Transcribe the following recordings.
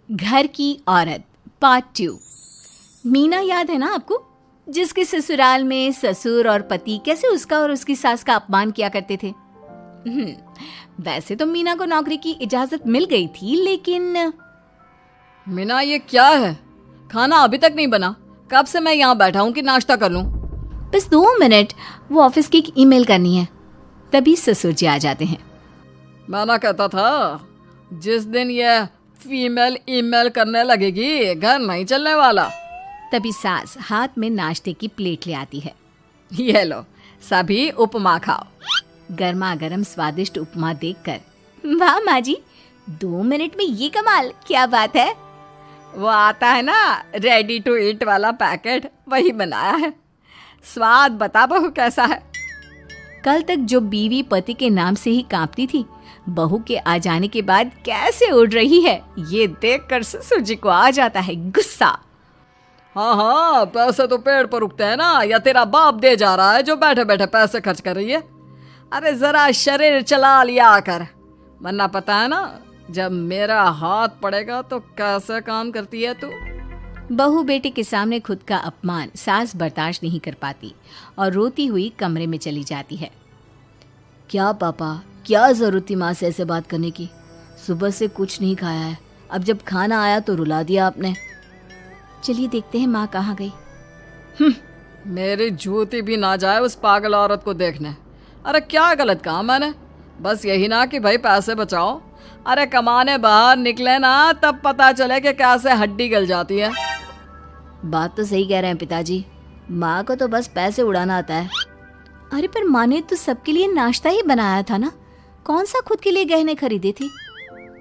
घर की औरत पार्ट 2। मीना याद है ना आपको, जिसके ससुराल में ससुर और पति कैसे उसका और उसकी सास का अपमान किया करते थे। वैसे तो मीना को नौकरी की इजाजत मिल गई थी, लेकिन मीना ये क्या है? खाना अभी तक नहीं बना। कब से मैं यहाँ बैठा हूँ कि नाश्ता कर लूँ। बस 2 मिनट, वो ऑफिस की एक ईमेल करनी है। तभी ससुर जी आ जाते हैं। मैंने कहता था जिस दिन ये फीमेल ईमेल करने लगेगी घर नहीं चलने वाला। तभी सास हाथ में नाश्ते की प्लेट ले आती है। ये लो, सभी उपमा खाओ। गर्मा गर्म स्वादिष्ट उपमा देखकर, वाह माँ जी, 2 मिनट में ये कमाल, क्या बात है। वो आता है ना रेडी टू ईट वाला पैकेट, वही बनाया है। स्वाद बता बहू कैसा है। कल तक जो बीवी पति के नाम से ही कांपती थी, बहू के आ जाने के बाद कैसे उड़ रही है, ये देखकर ससुर जी को आ जाता है गुस्सा। हाँ, पैसे तो पेड़ पर उगते हैं ना, या तेरा बाप दे जा रहा है जो बैठे बैठे पैसे खर्च कर रही है। अरे जरा शरीर चला लिया कर, वरना पता है ना जब मेरा हाथ पड़ेगा तो कैसे काम करती है तू। बहू बेटे के सामने खुद का अपमान सास बर्दाश्त नहीं कर पाती और रोती हुई कमरे में चली जाती है। क्या पापा, क्या जरूरत थी माँ से ऐसे बात करने की? सुबह से कुछ नहीं खाया है, अब जब खाना आया तो रुला दिया आपने। चलिए देखते हैं माँ कहाँ गई। मेरी जूती भी ना जाए उस पागल औरत को देखने। अरे क्या गलत कहा मैंने? बस यही ना कि भाई पैसे बचाओ। अरे कमाने बाहर निकले ना तब पता चले कि कैसे हड्डी गल जाती है। बात तो सही कह रहे हैं पिताजी, माँ को तो बस पैसे उड़ाना आता है। अरे पर माँ ने तो सबके लिए नाश्ता ही बनाया था ना, कौन सा खुद के लिए गहने खरीदे थे।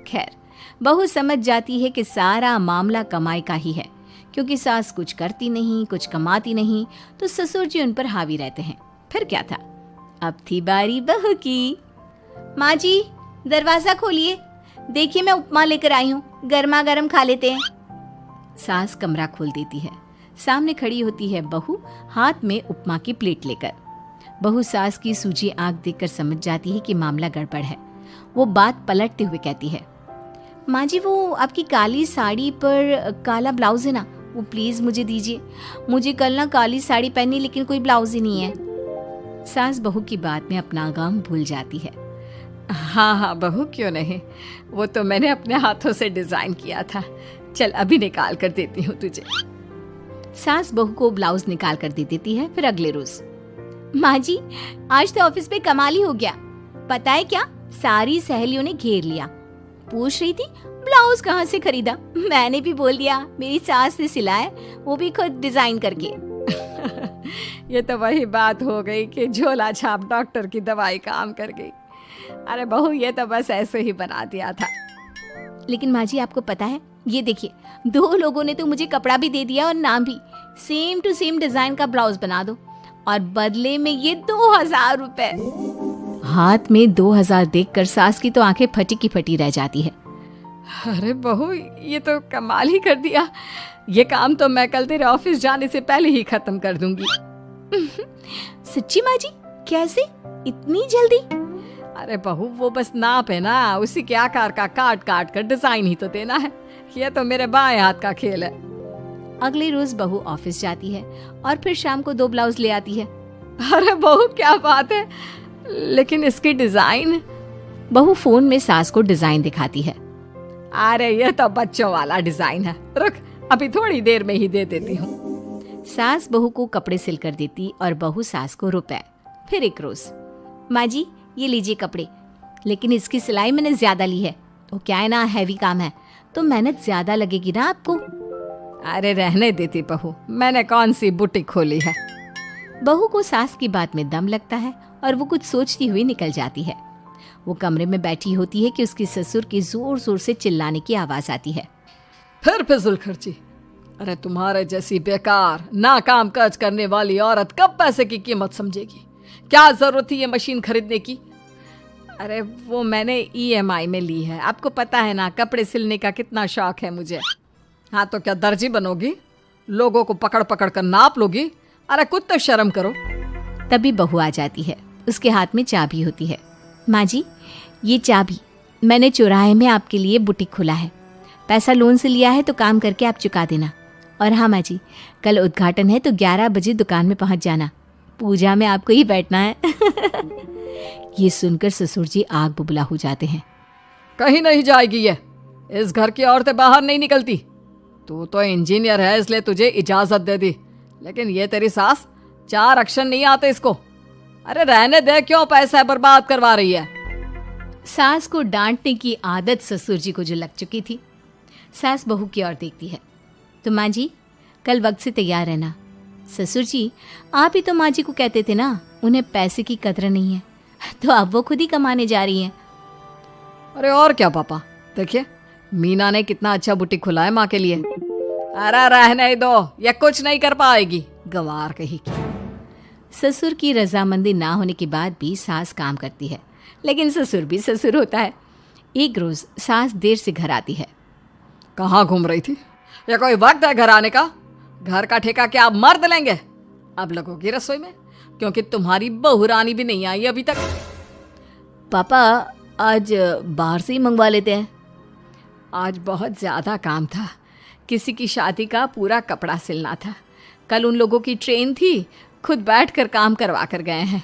खैर, बहू समझ जाती है कि सारा मामला कमाई का ही है, क्योंकि सास कुछ करती नहीं, कुछ कमाती नहीं, तो ससुर जी उन पर हावी रहते हैं। फिर क्या था, अब थी बारी बहू की। माँ जी, दरवाजा खोलिए, देखिए मैं उपमा लेकर आई हूँ, गर्मा गर्म खा लेते हैं। सास कमरा खोल देती है। सामने खड़ी होती है बहू, हाथ में उपमा की प्लेट लेकर। बहू सास की सूजी आंख देखकर समझ जाती है कि मामला गड़बड़ है। वो बात पलटते हुए कहती है, माँ जी वो आपकी काली साड़ी पर काला ब्लाउज है ना, वो प्लीज मुझे दीजिए। मुझे कल ना काली साड़ी पहनी, लेकिन कोई ब्लाउज ही नहीं है। सास बहू की बात में अपना गम भूल जाती है। हाँ बहू, क्यों नहीं, वो तो मैंने अपने हाथों से डिजाइन किया था। चल अभी निकाल कर देती हूँ तुझे। सास बहू को ब्लाउज निकाल कर दे देती है। फिर अगले रोज, माँ जी आज तो ऑफिस पे कमाल ही हो गया। पता है क्या, सारी सहेलियों ने घेर लिया, पूछ रही थी ब्लाउज कहाँ से खरीदा। मैंने भी बोल दिया मेरी सास ने सिलाया, वो भी खुद डिजाइन करके। ये तो वही बात हो गई कि झोला छाप डॉक्टर की दवाई काम कर गई। अरे बहू, ये तो बस ऐसे ही बना दिया था। लेकिन माँ जी आपको पता है, ये देखिए 2 लोगों ने तो मुझे कपड़ा भी दे दिया और नाम भी, सेम टू सेम डिजाइन का ब्लाउज बना दो, और बदले में ये 2000 रुपए। हाथ में 2000 देखकर सास की तो आंखें फटी की फटी रह जाती है। अरे बहू, ये तो कमाल ही कर दिया। ये काम तो मैं कल तेरे ऑफिस जाने से पहले ही खत्म कर दूंगी। सच्ची माँ जी, कैसे इतनी जल्दी? अरे बहू, वो बस नाप है ना, उसी के आकार का काट काट कर डिजाइन ही तो देना है। ये तो मेरे बाएं हाथ का खेल है। अगले रोज बहू ऑफिस जाती है और फिर शाम को 2 ब्लाउज ले आती है। अरे बहू, क्या बात है, लेकिन इसकी डिजाइन। बहू फोन में सास को डिजाइन दिखाती है। अरे ये तो बच्चों वाला डिजाइन है, रुक अभी थोड़ी देर में ही दे देती हूँ। सास बहू को कपड़े सिल कर देती और बहू सास को रुपए। फिर एक रोज, माँ जी ये लीजिए कपड़े, लेकिन इसकी सिलाई मैंने ज्यादा ली है। तो क्या है ना, हैवी काम है तो मेहनत ज्यादा लगेगी ना आपको। अरे रहने देती बहू, मैंने कौन सी बुटीक खोली है। बहू को सास की बात में दम लगता है और वो कुछ सोचती हुई निकल जाती है। वो कमरे में बैठी होती है कि उसके ससुर की जोर जोर से चिल्लाने की आवाज आती है। फिर फिजूल खर्ची। अरे तुम्हारे जैसी बेकार नाकाम काज करने वाली औरत कब पैसे की कीमत समझेगी। क्या जरूरत थी ये मशीन खरीदने की? अरे वो मैंने EMI में ली है, आपको पता है ना कपड़े सिलने का कितना शौक है मुझे। हाँ तो क्या दर्जी बनोगी, लोगों को पकड़ पकड़ कर नाप लोगी? अरे कुछ तो शर्म करो। तभी बहू आ जाती है, उसके हाथ में चाबी होती है। माँ जी ये चाबी मैंने चौराहे में आपके लिए बुटीक खोला है, पैसा लोन से लिया है तो काम करके आप चुका देना। और हाँ माँ जी, कल उद्घाटन है तो 11 बजे दुकान में पहुँच जाना, पूजा में आपको ही बैठना है। ये सुनकर ससुर जी आग बुबला हो जाते हैं। कहीं नहीं जाएगी ये, इस घर की औरतें बाहर नहीं निकलती। तू तो इंजीनियर है इसलिए तुझे इजाजत दे दी, लेकिन ये तेरी सास 4 अक्षर नहीं आते इसको। अरे रहने दे, क्यों पैसा बर्बाद करवा रही है। सास को डांटने की आदत ससुर जी को जो लग चुकी थी। सास बहू की ओर देखती है। तो माँ जी कल वक्त से तैयार रहना। ससुर जी आप ही तो माँ जी को कहते थे ना उन्हें पैसे की कदर नहीं है, तो अब वो खुद ही कमाने जा रही हैं। अरे और क्या पापा, देखिए मीना ने कितना अच्छा बुटीक खुला है माँ के लिए। अरे रहने दो, ये कुछ नहीं कर पाएगी, गंवार कही की। ससुर की रजामंदी ना होने के बाद भी सास काम करती है, लेकिन ससुर भी ससुर होता है। एक रोज सास देर से घर आती है। कहाँ घूम रही थी? या कोई वक्त है घर आने का? घर का ठेका क्या आप मर्द लेंगे? अब लगोगी रसोई में, क्योंकि तुम्हारी बहू रानी भी नहीं आई अभी तक। पापा आज बाहर से ही मंगवा लेते हैं। आज बहुत ज़्यादा काम था, किसी की शादी का पूरा कपड़ा सिलना था। कल उन लोगों की ट्रेन थी, खुद बैठकर काम करवा कर गए हैं।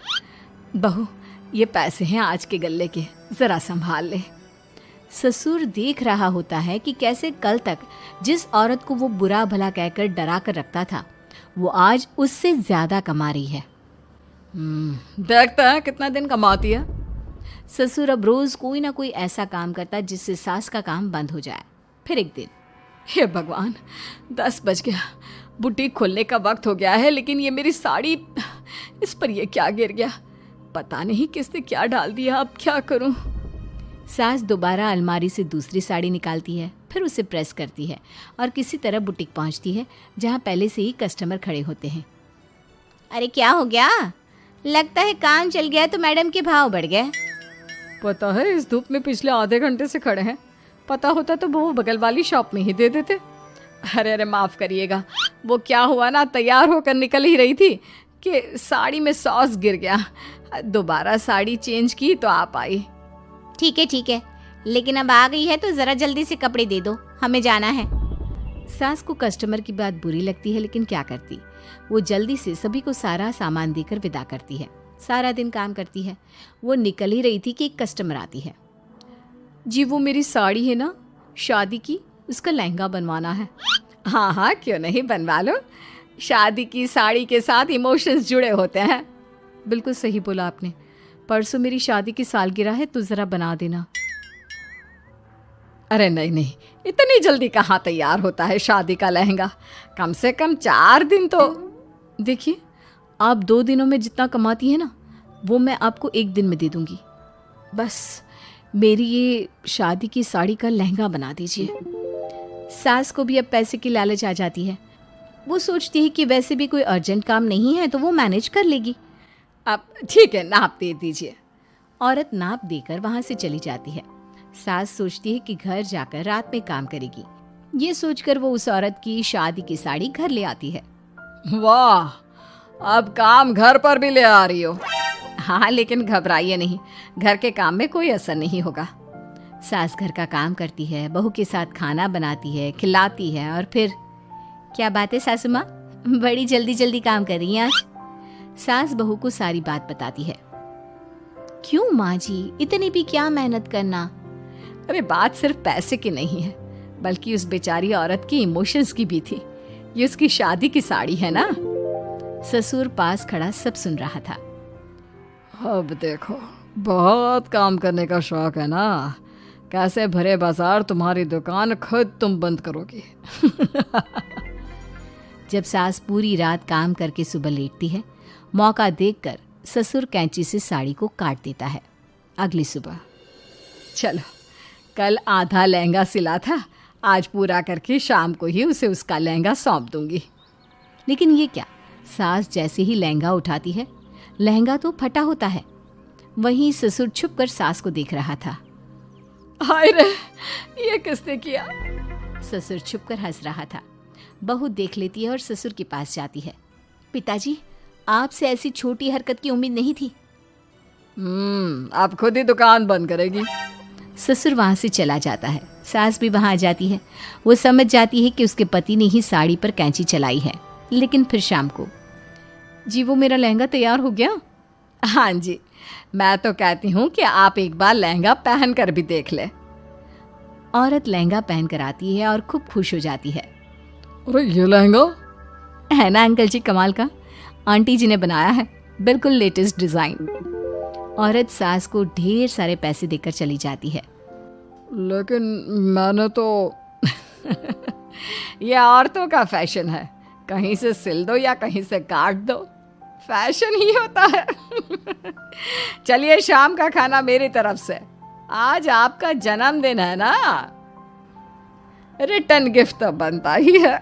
बहू ये पैसे हैं आज के गल्ले के, ज़रा संभाल ले। ससुर देख रहा होता है कि कैसे कल तक जिस औरत को वो बुरा भला कहकर डरा कर रखता था वो आज उससे ज़्यादा कमा रही है। देखते हैं कितना दिन कमाती है। ससुर अब रोज़ कोई ना कोई ऐसा काम करता जिससे सास का काम बंद हो जाए। फिर एक दिन, हे भगवान 10 बज गया, बुटीक खोलने का वक्त हो गया है, लेकिन ये मेरी साड़ी, इस पर ये क्या गिर गया? पता नहीं किसने क्या डाल दिया, अब क्या करूं? सास दोबारा अलमारी से दूसरी साड़ी निकालती है, फिर उसे प्रेस करती है और किसी तरह बुटीक पहुंचती है जहां पहले से ही कस्टमर खड़े होते हैं। अरे क्या हो गया? लगता है काम चल गया तो मैडम के भाव बढ़ गए। पता है इस धूप में पिछले आधे घंटे से खड़े हैं, पता होता तो वो बगल वाली शॉप में ही दे देते। अरे अरे माफ़ करिएगा, वो क्या हुआ ना, तैयार होकर निकल ही रही थी कि साड़ी में सॉस गिर गया। दोबारा साड़ी चेंज की तो आप आई। ठीक है, लेकिन अब आ गई है तो ज़रा जल्दी से कपड़े दे दो, हमें जाना है। सास को कस्टमर की बात बुरी लगती है, लेकिन क्या करती, वो जल्दी से सभी को सारा सामान देकर विदा करती है। सारा दिन काम करती है। वो निकल ही रही थी कि एक कस्टमर आती है। जी वो मेरी साड़ी है ना शादी की, उसका लहंगा बनवाना है। हाँ हाँ क्यों नहीं, बनवा लो। शादी की साड़ी के साथ इमोशंस जुड़े होते हैं। बिल्कुल सही बोला आपने, परसों मेरी शादी की सालगिरह है तो ज़रा बना देना। अरे नहीं, इतनी जल्दी कहाँ तैयार होता है शादी का लहंगा, कम से कम 4 दिन तो। देखिए आप 2 दिनों में जितना कमाती है ना वो मैं आपको 1 दिन में दे दूंगी। बस मेरी ये शादी की साड़ी का लहंगा बना दीजिए। सास को भी अब पैसे की लालच आ जाती है। वो सोचती है कि वैसे भी कोई अर्जेंट काम नहीं है तो वो मैनेज कर लेगी। अब ठीक है, नाप दे दीजिए। औरत नाप देकर वहाँ से चली जाती है। सास सोचती है कि घर जाकर रात में काम करेगी। ये सोचकर वो उस औरत की शादी की साड़ी घर ले आती है। वाह, अब काम घर पर भी ले आ रही हो। हाँ लेकिन घबराइए नहीं, घर के काम में कोई असर नहीं होगा। सास घर का काम करती है, बहू के साथ खाना बनाती है, खिलाती है और फिर क्या बात है सासू माँ, बड़ी जल्दी जल्दी काम कर रही हैं आज। सास बहू को सारी बात बताती है। क्यों माँ जी, इतनी भी क्या मेहनत करना? अरे बात सिर्फ पैसे की नहीं है, बल्कि उस बेचारी औरत की इमोशंस की भी थी। ये उसकी शादी की साड़ी है ना। ससुर पास खड़ा सब सुन रहा था। अब देखो, बहुत काम करने का शौक है ना, कैसे भरे बाजार तुम्हारी दुकान खुद तुम बंद करोगी। जब सास पूरी रात काम करके सुबह लेटती है, मौका देखकर ससुर कैंची से साड़ी को काट देता है। अगली सुबह, चलो कल आधा लहंगा सिला था, आज पूरा करके शाम को ही उसे उसका लहंगा सौंप दूंगी। लेकिन ये क्या, सास जैसे ही लहंगा उठाती है, लहंगा तो फटा होता है। वहीं ससुर छुप कर सास को देख रहा था। हाय रे, ये किसने किया? ससुर छुप कर हंस रहा था। बहू देख लेती है और ससुर के पास जाती है। पिताजी, आपसे ऐसी छोटी हरकत की उम्मीद नहीं थी। आप खुद ही दुकान बंद करेगी। ससुर वहां से चला जाता है। सास भी वहाँ आ जाती है। वो समझ जाती है कि उसके पति ने ही साड़ी पर कैंची चलाई है। लेकिन फिर शाम को, जी वो मेरा लहंगा तैयार हो गया? हाँ जी, मैं तो कहती हूँ कि आप एक बार लहंगा पहन कर भी देख ले। औरत लहंगा पहन कर आती है और खूब खुश हो जाती है। अरे ये लहंगा है ना अंकल जी कमाल का, आंटी जी ने बनाया है, बिल्कुल लेटेस्ट डिज़ाइन। औरत सास को ढेर सारे पैसे देकर चली जाती है। लेकिन मैंने तो ये औरतों का फैशन है, कहीं से सिल दो या कहीं से काट दो, फैशन ही होता है। चलिए शाम का खाना मेरी तरफ से, आज आपका जन्मदिन है ना, रिटर्न गिफ्ट तो बनता ही है।